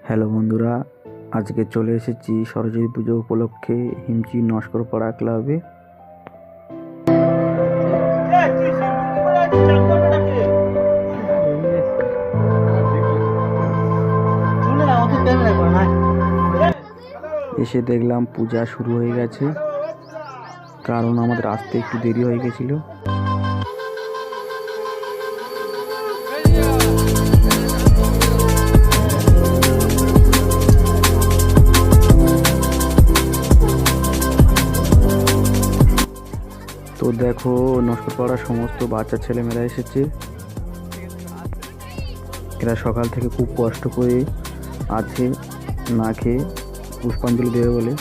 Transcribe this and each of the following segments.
Hello বন্ধুরা, আজকে চলে এসেছি সরস্বতী পুজো উপলক্ষে হিমচি নস্করপাড়া ক্লাবে। এসে দেখলাম পূজা শুরু হয়ে গেছে, কারণ আমাদের আসতে একটু দেরি হয়ে গেছিল। তো দেখো, নস্করপাড়ার সমস্ত বাচ্চা ছেলেমেয়েরা এসেছে। এরা সকাল থেকে খুব কষ্ট করে আছে, না খেয়ে পুষ্পাঞ্জলি দেবে বলে।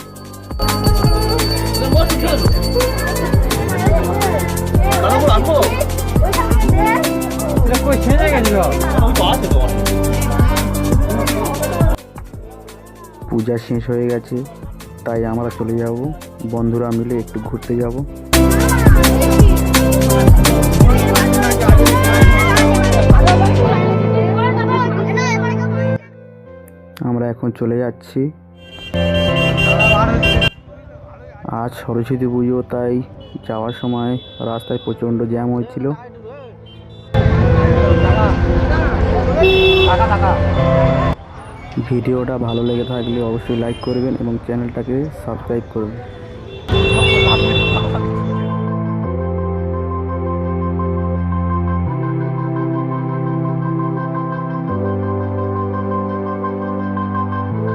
পূজা শেষ হয়ে গেছে, তাই আমরা চলে যাব, বন্ধুরা মিলে একটু ঘুরতে যাব। আমরা এখন চলে যাচ্ছি। আজ সরস্বতী পুজো, তাই যাওয়ার সময় রাস্তায় প্রচণ্ড জ্যাম হয়েছিল। ভিডিওটা ভালো লেগে থাকলে অবশ্যই লাইক করবেন এবং চ্যানেলটাকে সাবস্ক্রাইব করবেন।